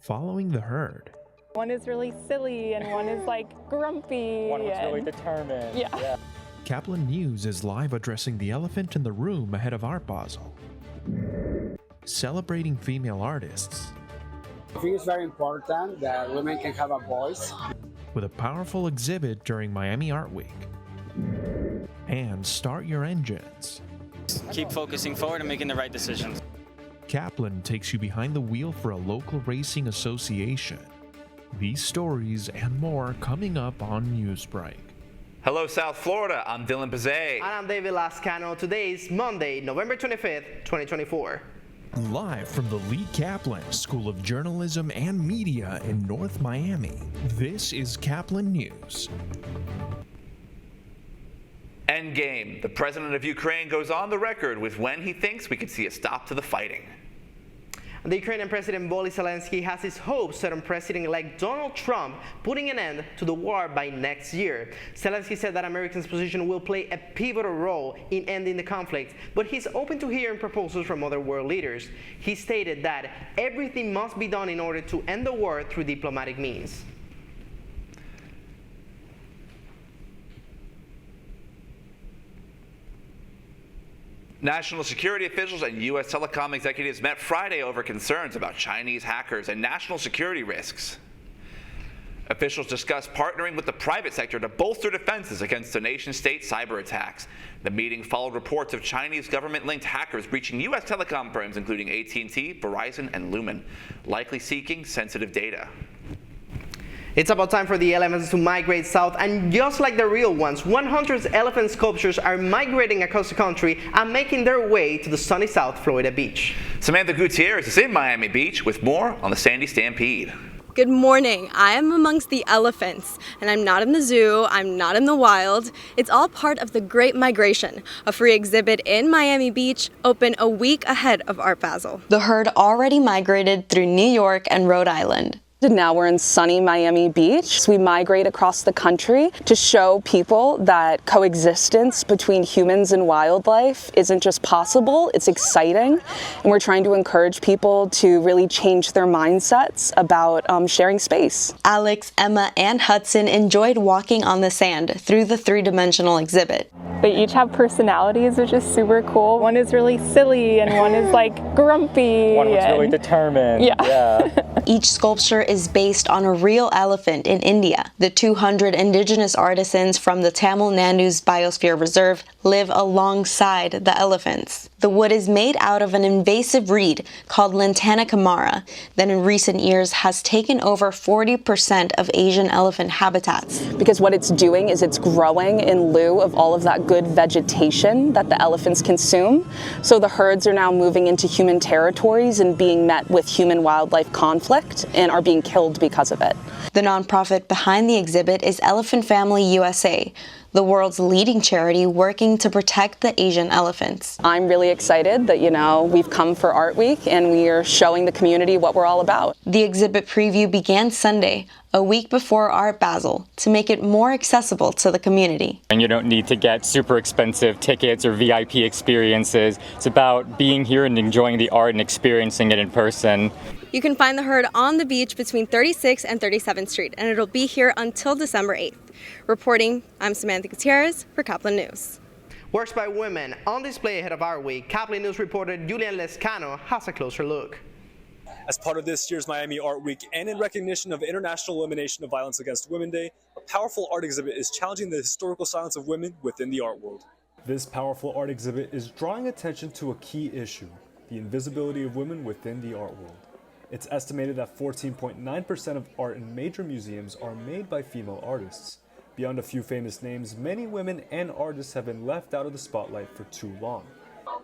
following the herd. One is really silly and one is like grumpy. One was really determined. Yeah. Caplin News is live addressing the elephant in the room ahead of Art Basel. Celebrating female artists. I think it's very important that women can have a voice. With a powerful exhibit during Miami Art Week. And start your engines. Keep focusing forward and making the right decisions. Caplin takes you behind the wheel for a local racing association. These stories and more coming up on Newsbreak. Hello, South Florida. I'm Dylan Pazay. And I'm David Lascano. Today is Monday, November 25th, 2024. Live from the Lee Caplin School of Journalism and Media in North Miami, this is Caplin News. Endgame. The president of Ukraine goes on the record with when he thinks we could see a stop to the fighting. The Ukrainian President Volodymyr Zelensky has his hopes set on President-elect Donald Trump putting an end to the war by next year. Zelensky said that America's position will play a pivotal role in ending the conflict, but he's open to hearing proposals from other world leaders. He stated that everything must be done in order to end the war through diplomatic means. National security officials and U.S. telecom executives met Friday over concerns about Chinese hackers and national security risks. Officials discussed partnering with the private sector to bolster defenses against the nation-state cyber attacks. The meeting followed reports of Chinese government-linked hackers breaching U.S. telecom firms including AT&T, Verizon, and Lumen, likely seeking sensitive data. It's about time for the elephants to migrate south, and just like the real ones, 100 elephant sculptures are migrating across the country and making their way to the sunny South Florida beach. Samantha Gutierrez is in Miami Beach with more on the Sandy Stampede. Good morning. I am amongst the elephants, and I'm not in the zoo, I'm not in the wild. It's all part of the Great Migration, a free exhibit in Miami Beach, open a week ahead of Art Basel. The herd already migrated through New York and Rhode Island. Now we're in sunny Miami Beach. So we migrate across the country to show people that coexistence between humans and wildlife isn't just possible, it's exciting. And we're trying to encourage people to really change their mindsets about sharing space. Alex, Emma, and Hudson enjoyed walking on the sand through the three-dimensional exhibit. They each have personalities, which is super cool. One is really silly and one is like grumpy. One was really determined. Yeah. Each sculpture is based on a real elephant in India. The 200 indigenous artisans from the Tamil Nadu's Biosphere Reserve live alongside the elephants. The wood is made out of an invasive reed called Lantana camara that in recent years has taken over 40% of Asian elephant habitats. Because what it's doing is it's growing in lieu of all of that good vegetation that the elephants consume. So the herds are now moving into human territories and being met with human-wildlife conflict and are being killed because of it. The nonprofit behind the exhibit is Elephant Family USA, the world's leading charity working to protect the Asian elephants. I'm really excited that, we've come for Art Week and we are showing the community what we're all about. The exhibit preview began Sunday, a week before Art Basel, to make it more accessible to the community. And you don't need to get super expensive tickets or VIP experiences. It's about being here and enjoying the art and experiencing it in person. You can find the herd on the beach between 36th and 37th Street, and it'll be here until December 8th. Reporting, I'm Samantha Gutierrez for Caplin News. Works by women on display ahead of Art Week. Caplin News reporter Julian Lescano has a closer look. As part of this year's Miami Art Week and in recognition of International Elimination of Violence Against Women Day, a powerful art exhibit is challenging the historical silence of women within the art world. This powerful art exhibit is drawing attention to a key issue, the invisibility of women within the art world. It's estimated that 14.9% of art in major museums are made by female artists. Beyond a few famous names, many women and artists have been left out of the spotlight for too long.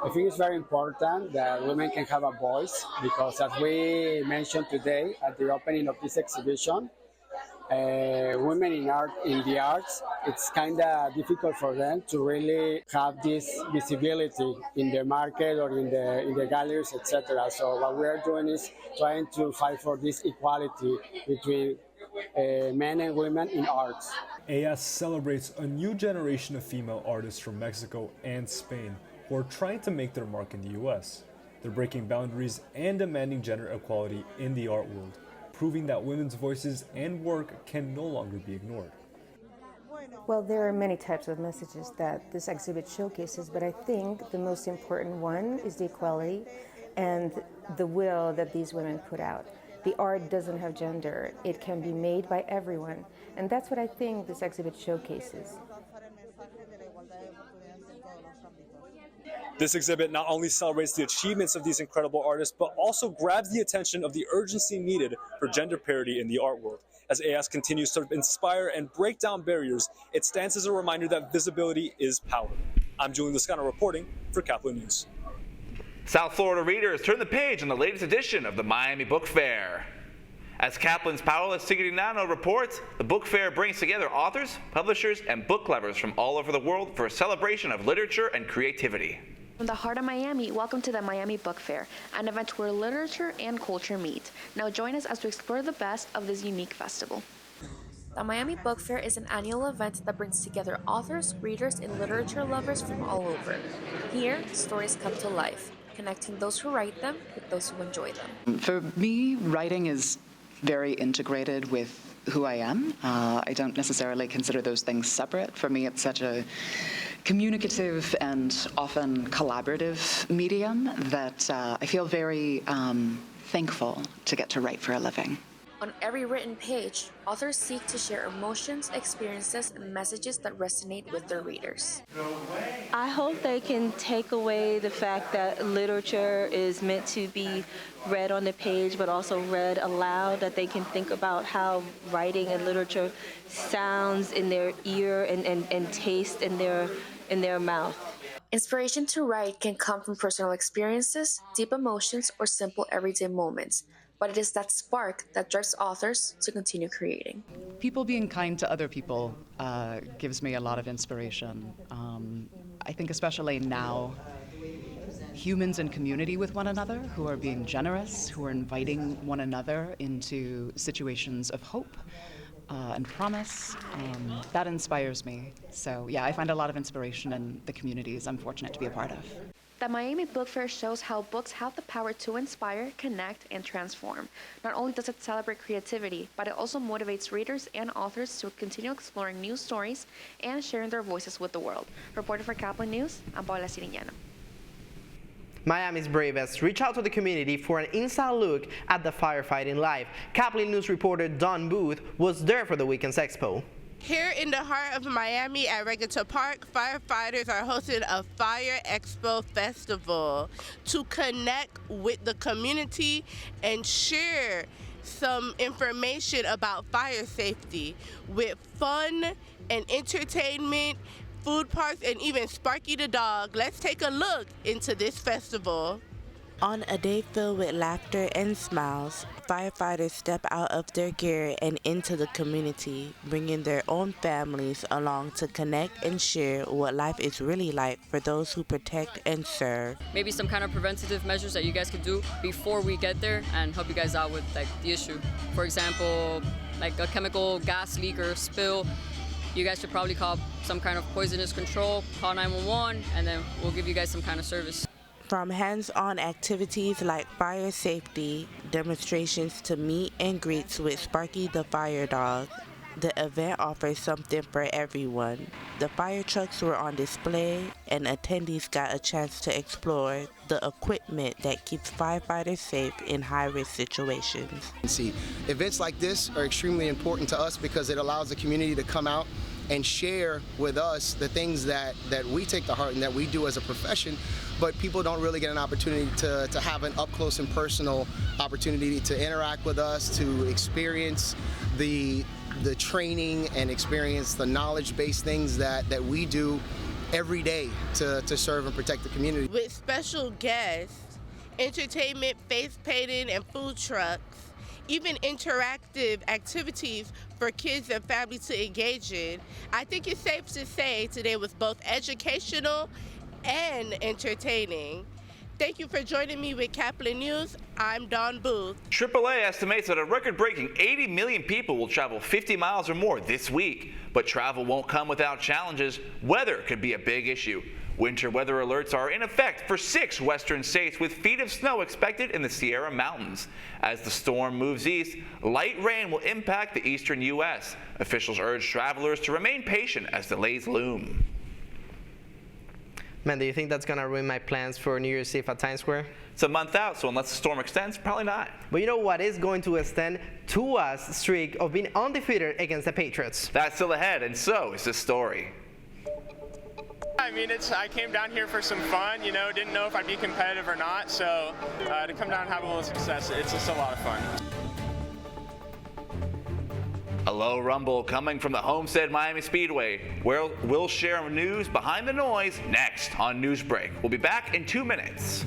I think it's very important that women can have a voice because, as we mentioned today at the opening of this exhibition, women in the arts, it's kind of difficult for them to really have this visibility in the market or in the galleries, etc. So what we are doing is trying to fight for this equality between men and women in arts. AS celebrates a new generation of female artists from Mexico and Spain who are trying to make their mark in the US. They're breaking boundaries and demanding gender equality in the art world. proving that women's voices and work can no longer be ignored. Well, there are many types of messages that this exhibit showcases, but I think the most important one is the equality and the will that these women put out. The art doesn't have gender. It can be made by everyone. And that's what I think this exhibit showcases. This exhibit not only celebrates the achievements of these incredible artists, but also grabs the attention of the urgency needed for gender parity in the art world. As AS continues to inspire and break down barriers, it stands as a reminder that visibility is power. I'm Julian Lascano reporting for Caplin News. South Florida readers turn the page on the latest edition of the Miami Book Fair. As Caplin's Paola Sigirignano reports, the book fair brings together authors, publishers, and book lovers from all over the world for a celebration of literature and creativity. From the heart of Miami, welcome to the Miami Book Fair, an event where literature and culture meet. Now join us as we explore the best of this unique festival. The Miami Book Fair is an annual event that brings together authors, readers, and literature lovers from all over. Here, stories come to life, connecting those who write them with those who enjoy them. For me, writing is very integrated with who I am. I don't necessarily consider those things separate. For me, it's such a communicative and often collaborative medium that I feel very thankful to get to write for a living. On every written page, authors seek to share emotions, experiences, and messages that resonate with their readers. I hope they can take away the fact that literature is meant to be read on the page, but also read aloud, that they can think about how writing and literature sounds in their ear and taste in their mouth. Inspiration to write can come from personal experiences, deep emotions, or simple everyday moments. But it is that spark that drives authors to continue creating. People being kind to other people gives me a lot of inspiration. I think especially now, humans in community with one another who are being generous, who are inviting one another into situations of hope and promise, that inspires me. So yeah, I find a lot of inspiration in the communities I'm fortunate to be a part of. The Miami Book Fair shows how books have the power to inspire, connect, and transform. Not only does it celebrate creativity, but it also motivates readers and authors to continue exploring new stories and sharing their voices with the world. Reporting for Caplin News, I'm Paola Sigirignano. Miami's bravest reach out to the community for an inside look at the firefighting life. Caplin News reporter Don Booth was there for the Weekends Expo. Here in the heart of Miami at Regatta Park, firefighters are hosting a Fire Expo Festival to connect with the community and share some information about fire safety with fun and entertainment, food parks, and even Sparky the dog. Let's take a look into this festival. On a day filled with laughter and smiles, firefighters step out of their gear and into the community, bringing their own families along to connect and share what life is really like for those who protect and serve. Maybe some kind of preventative measures that you guys could do before we get there and help you guys out with the issue. For example, like a chemical gas leak or spill, you guys should probably call some kind of poisonous control, call 911, and then we'll give you guys some kind of service. From hands-on activities like fire safety, demonstrations to meet and greets with Sparky the fire dog, the event offers something for everyone. The fire trucks were on display and attendees got a chance to explore the equipment that keeps firefighters safe in high-risk situations. Events like this are extremely important to us because it allows the community to come out and share with us the things that we take to heart and that we do as a profession, but people don't really get an opportunity to have an up-close and personal opportunity to interact with us, to experience the training and experience the knowledge-based things that we do every day to serve and protect the community. With special guests, entertainment, face painting, and food trucks, even interactive activities for kids and families to engage in, I think it's safe to say today was both educational and entertaining. Thank you for joining me with Caplin News. I'm Dawn Booth. AAA estimates that a record-breaking 80 million people will travel 50 miles or more this week. But travel won't come without challenges. Weather could be a big issue. Winter weather alerts are in effect for 6 western states, with feet of snow expected in the Sierra Mountains. As the storm moves east, light rain will impact the eastern U.S. Officials urge travelers to remain patient as delays loom. Man, do you think that's gonna ruin my plans for New Year's Eve at Times Square? It's a month out, so unless the storm extends, probably not. But you know what is going to extend? Tua's streak of being undefeated against the Patriots. That's still ahead, and so is this story. I mean, I came down here for some fun, didn't know if I'd be competitive or not, so to come down and have a little success, it's just a lot of fun. A low rumble coming from the Homestead Miami Speedway, where we'll share news behind the noise next on Newsbreak. We'll be back in 2 minutes.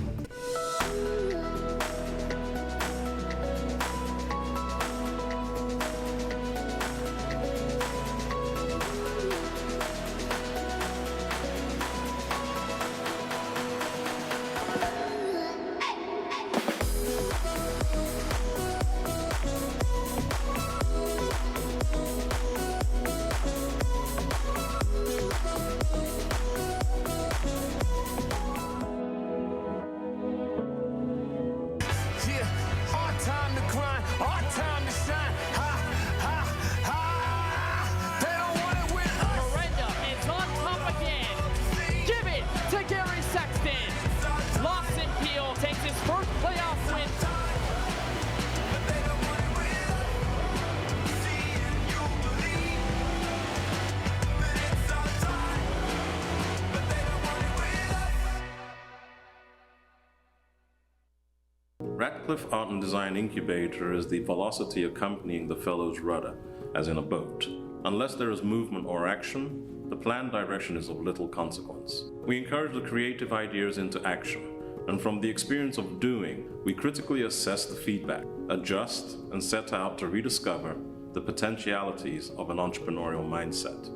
Radcliffe Art and Design Incubator is the velocity accompanying the fellow's rudder, as in a boat. Unless there is movement or action, the planned direction is of little consequence. We encourage the creative ideas into action, and from the experience of doing, we critically assess the feedback, adjust, and set out to rediscover the potentialities of an entrepreneurial mindset.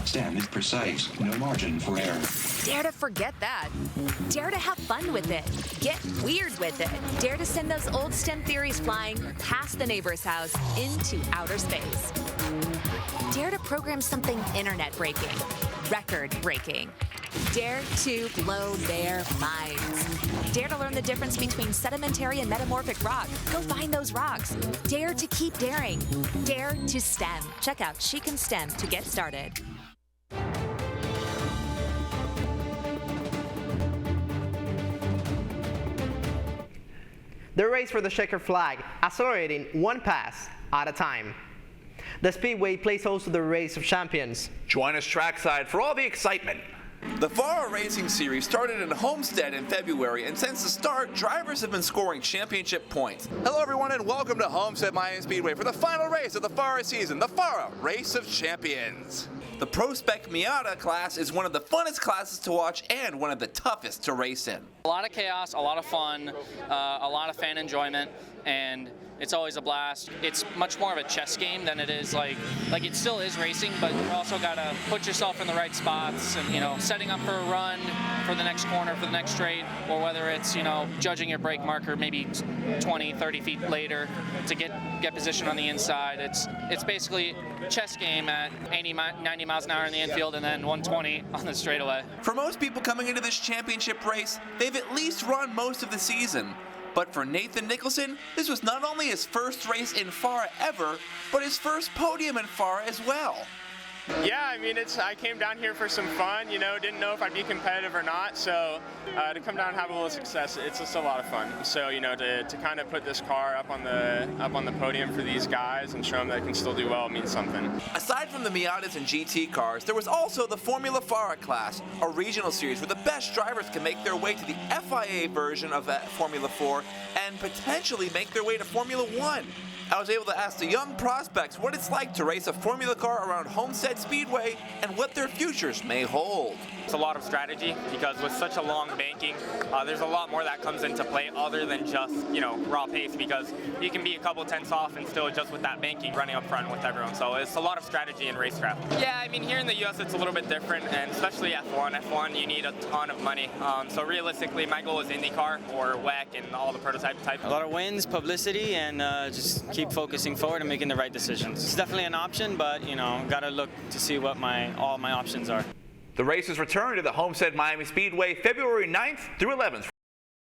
Stem is precise, no margin for error. Dare to forget that. Dare to have fun with it. Get weird with it. Dare to send those old STEM theories flying past the neighbor's house into outer space. Dare to program something internet-breaking, record-breaking. Dare to blow their minds. Dare to learn the difference between sedimentary and metamorphic rock. Go find those rocks. Dare to keep daring. Dare to STEM. Check out She Can STEM to get started. The race for the checker flag, accelerating one pass at a time. The Speedway plays host to the Race of Champions. Join us trackside for all the excitement. The FARA Racing Series started in Homestead in February, and since the start, drivers have been scoring championship points. Hello everyone, and welcome to Homestead Miami Speedway for the final race of the FARA season, the FARA Race of Champions. The Pro Spec Miata class is one of the funnest classes to watch and one of the toughest to race in. A lot of chaos, a lot of fun, a lot of fan enjoyment, and it's always a blast. It's much more of a chess game than it is like it still is racing, but you also got to put yourself in the right spots and, setting up for a run for the next corner, for the next straight, or whether it's, judging your brake marker maybe 20, 30 feet later to get position on the inside. It's basically a chess game at 80, 90 miles an hour in the infield and then 120 on the straightaway. For most people coming into this championship race, they've at least run most of the season. But for Nathan Nicholson, this was not only his first race in FARA ever, but his first podium in FARA as well. Yeah, I mean, I came down here for some fun, didn't know if I'd be competitive or not, so to come down and have a little success, it's just a lot of fun. So, to kind of put this car up on the podium for these guys and show them that it can still do well means something. Aside from the Miatas and GT cars, there was also the Formula FARA class, a regional series where the best drivers can make their way to the FIA version of Formula 4 and potentially make their way to Formula 1. I was able to ask the young prospects what it's like to race a Formula car around Homestead Speedway and what their futures may hold. It's a lot of strategy because with such a long banking, there's a lot more that comes into play other than just, raw pace, because you can be a couple tenths off and still adjust with that banking running up front with everyone. So it's a lot of strategy in racecraft. Yeah, I mean, here in the US it's a little bit different, and especially F1. F1, you need a ton of money. So realistically, my goal is IndyCar or WEC and all the prototype type. A lot of wins, publicity, and just keep focusing forward and making the right decisions. It's definitely an option, but gotta look to see what all my options are. The races return to the Homestead Miami Speedway February 9th through 11th.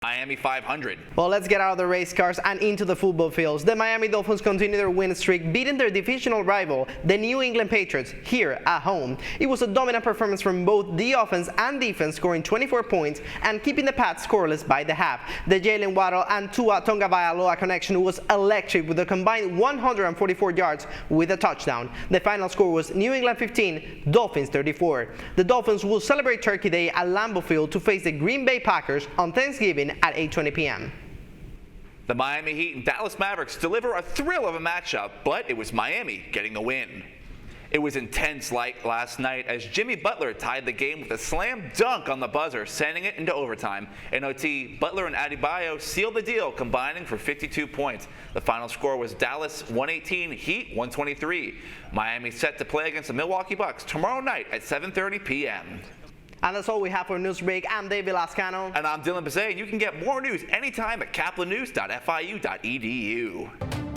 Miami 500. Well, let's get out of the race cars and into the football fields. The Miami Dolphins continue their win streak, beating their divisional rival, the New England Patriots, here at home. It was a dominant performance from both the offense and defense, scoring 24 points and keeping the Pats scoreless by the half. The Jalen Waddle and Tua Tagovailoa connection was electric with a combined 144 yards with a touchdown. The final score was New England 15, Dolphins 34. The Dolphins will celebrate Turkey Day at Lambeau Field to face the Green Bay Packers on Thanksgiving at 8:20 p.m. The Miami Heat and Dallas Mavericks deliver a thrill of a matchup, but it was Miami getting the win. It was intense like last night as Jimmy Butler tied the game with a slam dunk on the buzzer, sending it into overtime. In OT, Butler and Adebayo sealed the deal, combining for 52 points. The final score was Dallas 118, Heat 123. Miami set to play against the Milwaukee Bucks tomorrow night at 7:30 p.m. And that's all we have for Newsbreak. I'm David Lascano. And I'm Dylan Bazay. You can get more news anytime at caplinnews.fiu.edu.